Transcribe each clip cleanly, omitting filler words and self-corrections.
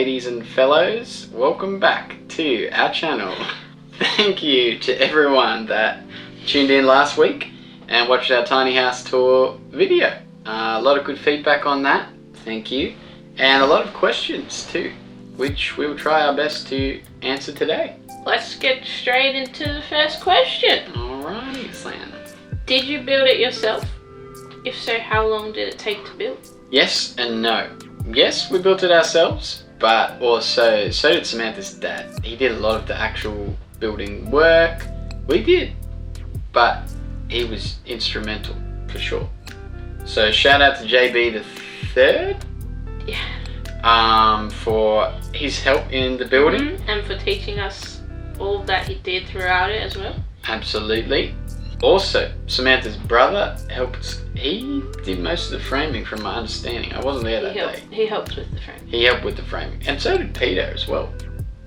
ladies and fellows, welcome back to our channel. Thank you to everyone that tuned in last week and watched our tiny house tour video. A lot of good feedback on that, thank you, and a lot of questions too, which we will try our best to answer today. Let's get straight into the first question. Alrighty, Slan. Did you build it yourself? If so, how long did it take to build? Yes and no. Yes, we built it ourselves, but also so did Samantha's dad. He did a lot of the actual building work. We did, but he was instrumental for sure. So shout out to JB the third. Yeah. For his help in the building. And for teaching us all that he did throughout it as well. Absolutely. Also, Samantha's brother helped. He did most of the framing from my understanding. I wasn't there that day. He helped with the framing. He helped with the framing. And so did Peter as well,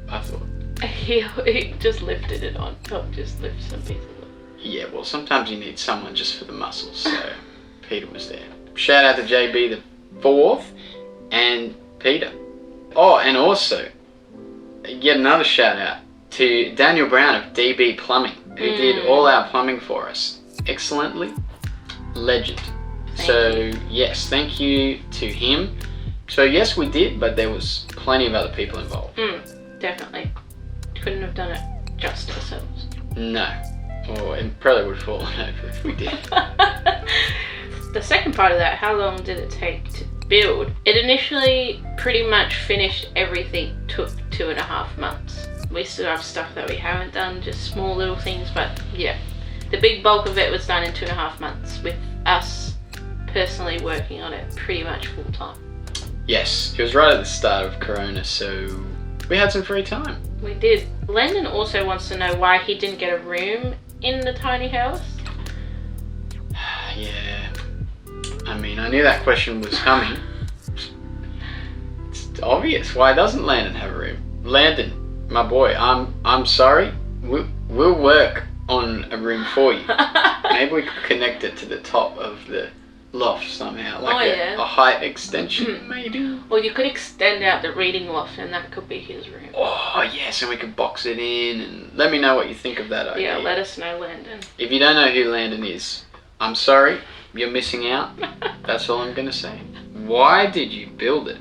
I thought. He just lifted it on. Helped just lift some pieces of it. Yeah, well, sometimes you need someone just for the muscles, so Peter was there. Shout out to JB the fourth and Peter. Oh, and also, yet another shout out to Daniel Brown of DB Plumbing, who did all our plumbing for us excellently. Legend. Yes, thank you to him. So yes, we did, but there was plenty of other people involved. Definitely. Couldn't have done it just ourselves. No. Or it probably would have fallen over if we did. The second part of that, how long did it take to build? It initially pretty much finished everything, took 2.5 months. We still have stuff that we haven't done, just small little things, but yeah. The big bulk of it was done in 2.5 months, with us personally working on it pretty much full time. Yes, it was right at the start of Corona, so we had some free time. We did. Landon also wants to know why he didn't get a room in the tiny house. Yeah, I mean, I knew that question was coming. It's obvious. Why doesn't Landon have a room? Landon, my boy, I'm sorry. We'll work on a room for you. Maybe we could connect it to the top of the loft somehow, like a height extension, maybe. Or you could extend out the reading loft, and that could be his room. Oh yes, and we could box it in. And let me know what you think of that idea. Yeah, let us know, Landon. If you don't know who Landon is, I'm sorry, you're missing out. That's all I'm gonna say. Why did you build it?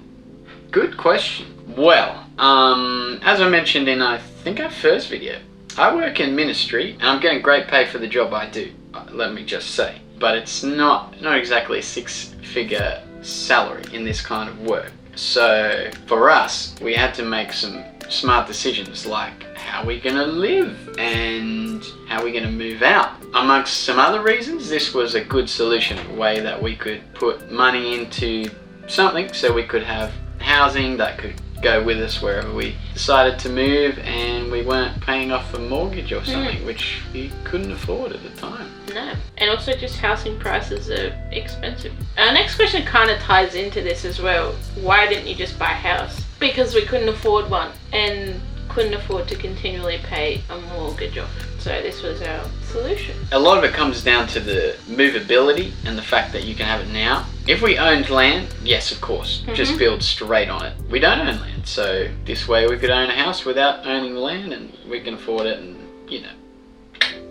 Good question. Well, as I mentioned in I think our first video, I work in ministry and I'm getting great pay for the job I do, let me just say. But it's not exactly a 6-figure salary in this kind of work. So for us, we had to make some smart decisions, like how we're gonna live and how we're gonna move out. Amongst some other reasons, this was a good solution, a way that we could put money into something so we could have housing that could go with us wherever we decided to move, and we weren't paying off a mortgage or something, which we couldn't afford at the time. No, and also just housing prices are expensive. Our next question kind of ties into this as well. Why didn't you just buy a house? Because we couldn't afford one and couldn't afford to continually pay a mortgage off. So this was our solution. A lot of it comes down to the movability and the fact that you can have it now. If we owned land, yes, of course, just build straight on it. We don't own land, so this way we could own a house without owning the land, and we can afford it, and you know,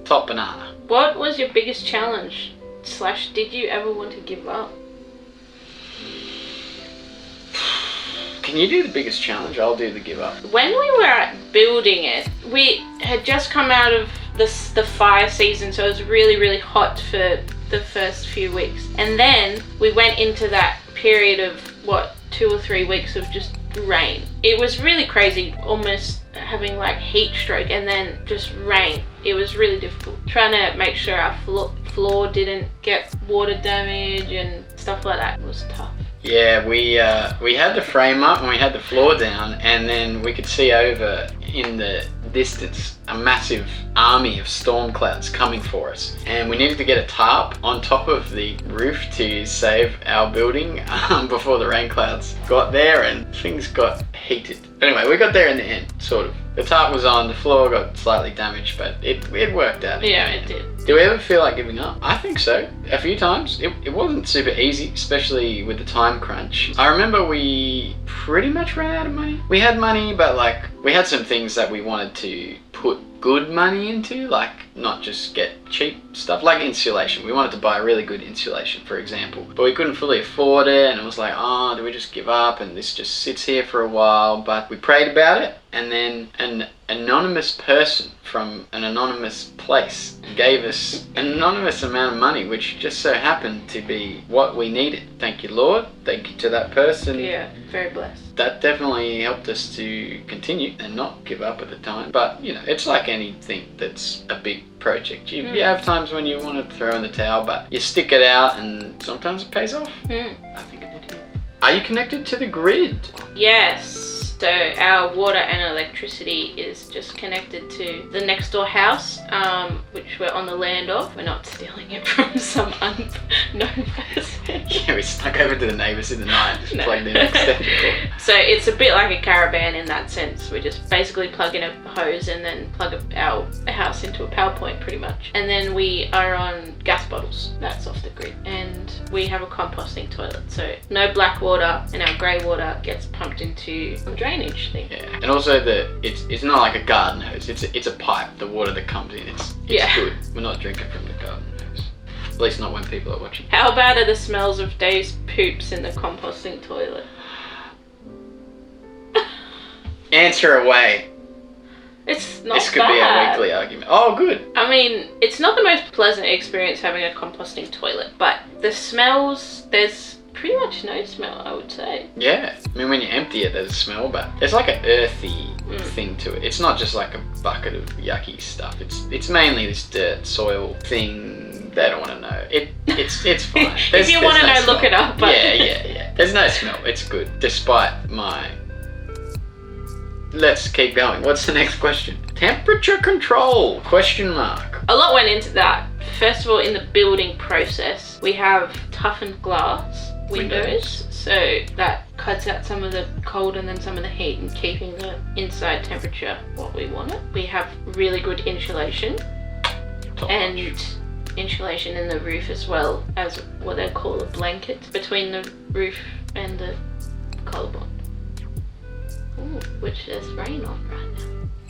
top banana. What was your biggest challenge / did you ever want to give up? Can you do the biggest challenge? I'll do the give up. When we were building it, we had just come out of the fire season, so it was really, really hot for the first few weeks. And then we went into that period of, 2 or 3 weeks of just rain. It was really crazy, almost having like heat stroke and then just rain. It was really difficult. Trying to make sure our floor didn't get water damage and stuff like that was tough. Yeah, we had the frame up and we had the floor down, and then we could see over in the distance a massive army of storm clouds coming for us, and we needed to get a tarp on top of the roof to save our building before the rain clouds got there, and things got heated. Anyway, we got there in the end, sort of. The tarp was on, the floor got slightly damaged, but it worked out. Yeah, it did. Do we ever feel like giving up? I think so. A few times. It wasn't super easy, especially with the time crunch. I remember we pretty much ran out of money. We had money, but like, we had some things that we wanted to put good money into, like not just get cheap stuff, like insulation. We wanted to buy really good insulation, for example, but we couldn't fully afford it, and it was like, oh, do we just give up and this just sits here for a while? But we prayed about it, and then an anonymous person from an anonymous place gave us an anonymous amount of money, which just so happened to be what we needed. Thank you, Lord. Thank you to that person. Yeah, very blessed. That definitely helped us to continue and not give up at the time. But, you know, it's like anything that's a big project. You have times when you want to throw in the towel, but you stick it out and sometimes it pays off. I think it did. Are you connected to the grid? Yes. So our water and electricity is just connected to the next door house, which we're on the land of. We're not stealing it from some unknown person. Yeah, we snuck over to the neighbours in the night, just plugged in an extension cord. So it's a bit like a caravan in that sense. We just basically plug in a hose and then plug our house into a power point pretty much. And then we are on gas bottles. That's off the grid. And we have a composting toilet. So no black water, and our grey water gets pumped into a drainage thing. Yeah, and also it's not like a garden hose. It's a pipe. The water that comes in, it's good. We're not drinking from the garden hose. At least not when people are watching. How bad are the smells of Dave's poops in the composting toilet? Answer away. It's not This could bad. be a weekly argument. Oh, good. I mean, it's not the most pleasant experience having a composting toilet, but the smells, there's pretty much no smell, I would say. Yeah, I mean, when you empty it, there's a smell, but there's like an earthy thing to it. It's not just like a bucket of yucky stuff. It's mainly this dirt, soil thing. They don't want to know. It's fine. If you want to know, look it up. But Yeah. There's no smell. It's good, despite my... Let's keep going. What's the next question? Temperature control? Question mark. A lot went into that. First of all, in the building process, we have toughened glass windows, so that cuts out some of the cold and then some of the heat and keeping the inside temperature what we want it. We have really good insulation and insulation in the roof as well as what they call a blanket between the roof and the collarbone. Ooh, which there's rain on right now.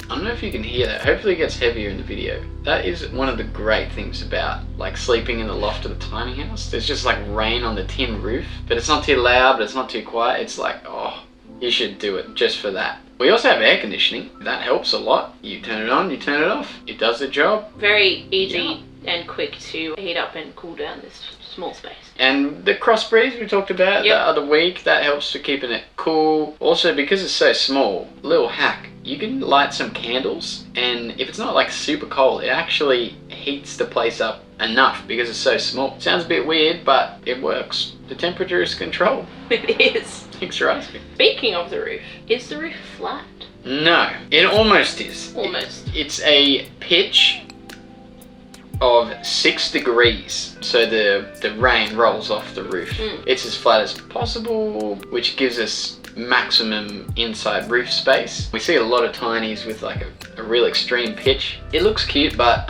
I don't know if you can hear that. Hopefully it gets heavier in the video. That is one of the great things about like sleeping in the loft of a tiny house. There's just like rain on the tin roof, but it's not too loud, but it's not too quiet. It's like, oh, you should do it just for that. We also have air conditioning. That helps a lot. You turn it on, you turn it off. It does the job. Very easy and quick to heat up and cool down this small space. And the cross breeze we talked about the other week, that helps for keeping it cool. Also, because it's so small, little hack, you can light some candles, and if it's not like super cold, it actually heats the place up enough because it's so small. Sounds a bit weird, but it works. The temperature is controlled. It is. Thanks for asking. Speaking of the roof, is the roof flat? No, it almost is. Almost. It's a pitch of 6 degrees, so the rain rolls off the roof. It's as flat as possible, which gives us maximum inside roof space. We see a lot of tinies with like a real extreme pitch. It looks cute, but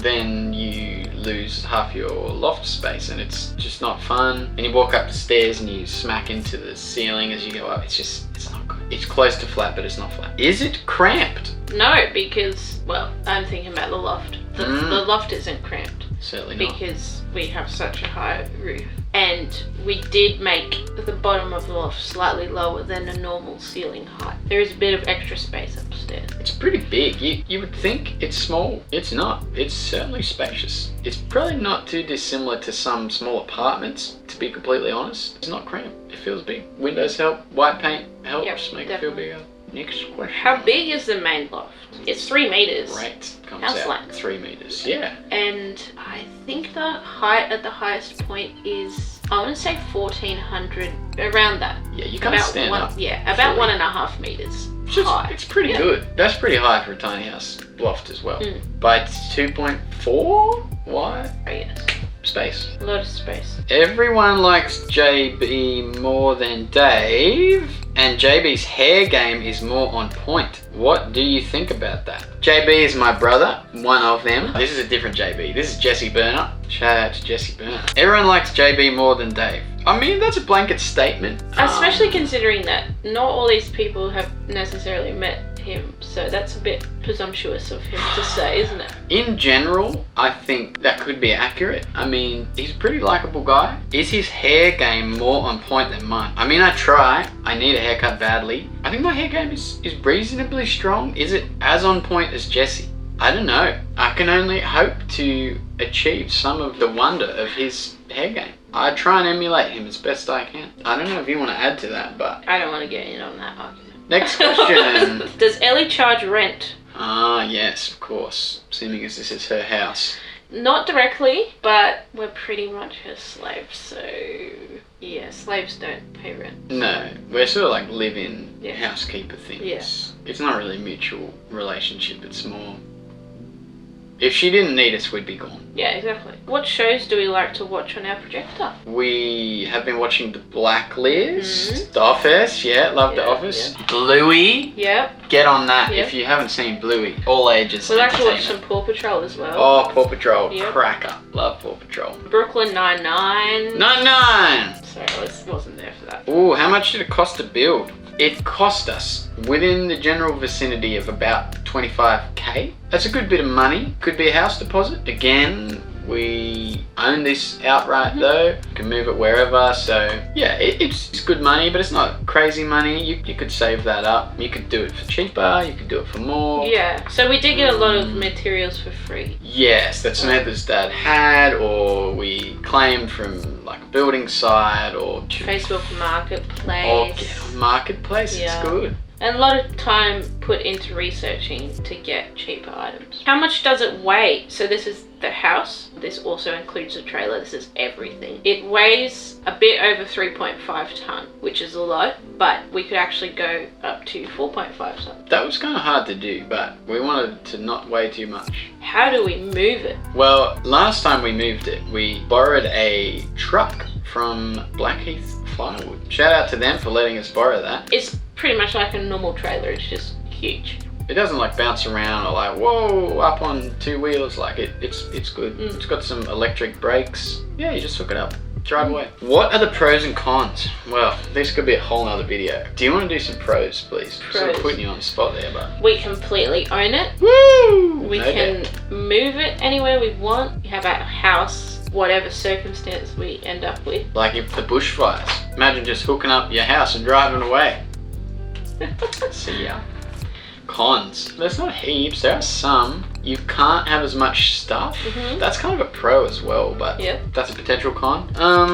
then you lose half your loft space and it's just not fun. And you walk up the stairs and you smack into the ceiling as you go up. It's not good. It's close to flat, but it's not flat. Is it cramped? No, because, well, I'm thinking about the loft. The loft isn't cramped. Certainly not. Because we have such a high roof. And we did make the bottom of the loft slightly lower than a normal ceiling height. There is a bit of extra space upstairs. It's pretty big. You would think it's small. It's not. It's certainly spacious. It's probably not too dissimilar to some small apartments, to be completely honest. It's not cramped. It feels big. Windows help. White paint helps make it feel bigger. Next question. How big is the main loft? It's 3 meters. Right. Comes House out length. 3 meters. Yeah. And I think the height at the highest point is, I want to say 1,400, around that. Yeah, you can't stand up. Yeah, about 1.5 meters high. It's pretty good. That's pretty high for a tiny house loft as well. But it's 2.4 wide. Oh, yes. space. A lot of space. Everyone likes JB more than Dave, and JB's hair game is more on point. What do you think about that? JB is my brother, one of them. This is a different JB. This is Jesse Burner. Shout out to Jesse Burner. Everyone likes JB more than Dave. I mean, that's a blanket statement. Especially considering that not all these people have necessarily met him, so that's a bit presumptuous of him to say, isn't it? In general, I think that could be accurate. I mean, he's a pretty likable guy. Is his hair game more on point than mine? I mean, I try. I need a haircut badly. I think my hair game is reasonably strong. Is it as on point as Jesse? I don't know. I can only hope to achieve some of the wonder of his hair game. I try and emulate him as best I can. I don't know if you want to add to that, but... I don't want to get in on that argument. Next question. Does Ellie charge rent? Ah, yes, of course. Assuming as this is her house. Not directly, but we're pretty much her slaves, so... Yeah, slaves don't pay rent. No, we're sort of like live-in Yeah. housekeeper things. Yeah. It's not really a mutual relationship, it's more... If she didn't need us, we'd be gone. Yeah, exactly. What shows do we like to watch on our projector? We have been watching The Blacklist, The Office, yeah, love The Yeah, Office. Bluey, Yep. get on that Yeah. if you haven't seen Bluey. All ages. We like to watch entertainment. some Paw Patrol as well. Oh, Paw Patrol, Yep. cracker. Love Paw Patrol. Brooklyn Nine-Nine. 99! Sorry, I wasn't there for that. Ooh, how much did it cost to build? It cost us within the general vicinity of about 25k. That's a good bit of money. Could be a house deposit. Again, we own this outright though. You can move it wherever, so yeah, it's good money, but it's not crazy money. You could save that up. You could do it for cheaper, you could do it for more. Yeah, so we did get a lot of materials for free. Yes, that's Samantha's dad had, or we claimed from like a building site, or Facebook Marketplace. or get on Marketplace. Yeah. It's good. And a lot of time put into researching to get cheaper items. How much does it weigh? So this is the house. This also includes the trailer. This is everything. It weighs a bit over 3.5 ton, which is a lot, but we could actually go up to 4.5 ton. That was kind of hard to do, but we wanted to not weigh too much. How do we move it? Well, last time we moved it, we borrowed a truck from Blackheath Firewood. Shout out to them for letting us borrow that. It's pretty much like a normal trailer. It's just huge. It doesn't like bounce around or like, whoa, up on two wheels. Like it's good. It's got some electric brakes. Yeah, you just hook it up, drive away. What are the pros and cons? Well, this could be a whole nother video. Do you want to do some pros, please? Sort of Pros. putting you on the spot there, but. We completely own it. Woo! We No can doubt. move it anywhere we want. We have our house, whatever circumstance we end up with. Like if the bushfires. Imagine just hooking up your house and driving away. See ya. Cons. There's not heaps, there are some. You can't have as much stuff. That's kind of a pro as well, but Yep. that's a potential con.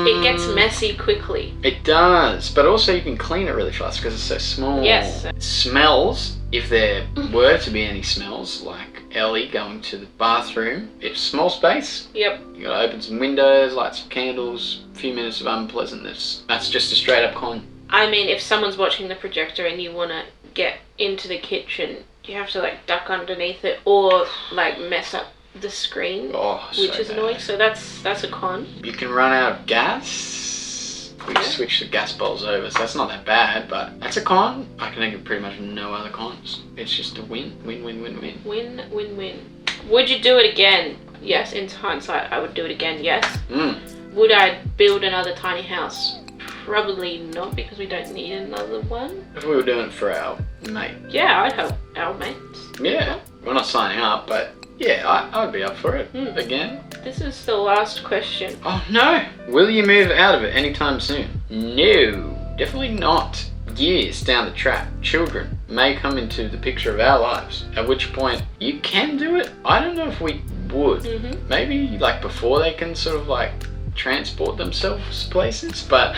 It gets messy quickly. It does, but also you can clean it really fast because it's so small. Yes. Smells, if there were to be any smells, like Ellie going to the bathroom, it's small space. Yep. You gotta open some windows, light some candles, a few minutes of unpleasantness. That's just a straight up con. I mean, if someone's watching the projector and you want to get into the kitchen, you have to like duck underneath it or like mess up the screen, Oh, which so is bad. annoying. So that's a con. You can run out of gas. We switched the gas bowls over, so that's not that bad, but that's a con. I can think of pretty much no other cons. It's just a win, win, win, win, win. Win, win, win. Would you do it again? Yes. In hindsight, I would do it again. Yes. Would I build another tiny house? Probably not, because we don't need another one. If we were doing it for our mate. Yeah, I'd help our mates. Yeah, we're not signing up, but yeah, I would be up for it again. This is the last question. Oh no! Will you move out of it anytime soon? No, definitely not. Years down the track, children may come into the picture of our lives, at which point you can do it. I don't know if we would. Maybe like before they can sort of like transport themselves places, but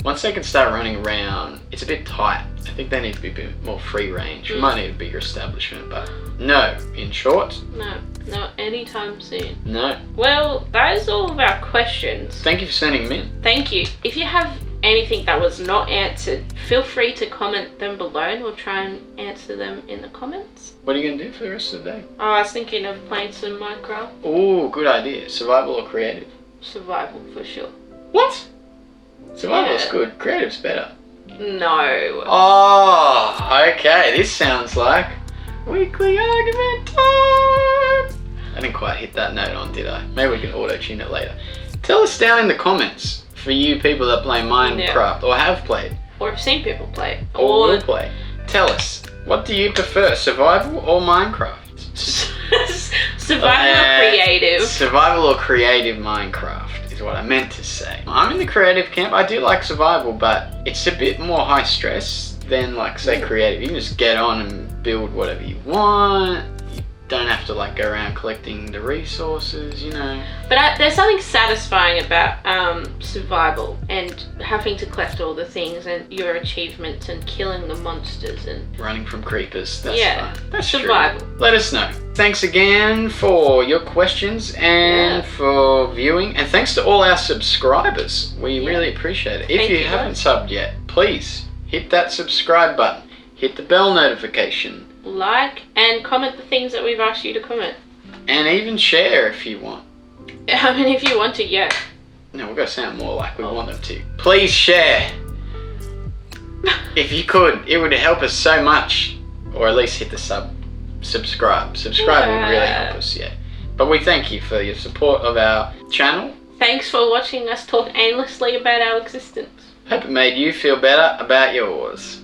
once they can start running around, it's a bit tight. I think they need to be a bit more free range. We might need a bigger establishment, but no, in short, No, not anytime soon. no. Well, that is all of our questions. Thank you for sending them in. Thank you. If you have anything that was not answered, feel free to comment them below and we'll try and answer them in the comments. What are you going to do for the rest of the day? Oh, I was thinking of playing some Minecraft. Oh, good idea. Survival or creative? survival for sure. What? Survival's Yeah. good. Creative's better. No. Oh, okay. This sounds like weekly argument time. I didn't quite hit that note on, did I? Maybe we can auto-tune it later. Tell us down in the comments for you people that play Minecraft or have played Or I've seen people play. or will play. Tell us, what do you prefer, survival or Minecraft? survival or creative. Survival or creative Minecraft is what I meant to say. I'm in the creative camp. I do like survival, but it's a bit more high stress than, like, say, creative. You can just get on and build whatever you want. You don't have to, like, go around collecting the resources, you know. But there's something satisfying about survival and having to collect all the things and your achievements and killing the monsters and Running from creepers. That's yeah, fun. That's survival. True. Let us know. Thanks again for your questions and for viewing. And thanks to all our subscribers. We really appreciate it. If Thank you you, haven't guys. subbed yet, please hit that subscribe button. Hit the bell notification. Like and comment the things that we've asked you to comment. And even share if you want. I mean, if you want to, yeah. No, we've got to sound more like we want them to. Please share. If you could, it would help us so much. Or at least hit the subscribe. Subscribe would really help us, yeah. But we thank you for your support of our channel. Thanks for watching us talk aimlessly about our existence. Hope it made you feel better about yours.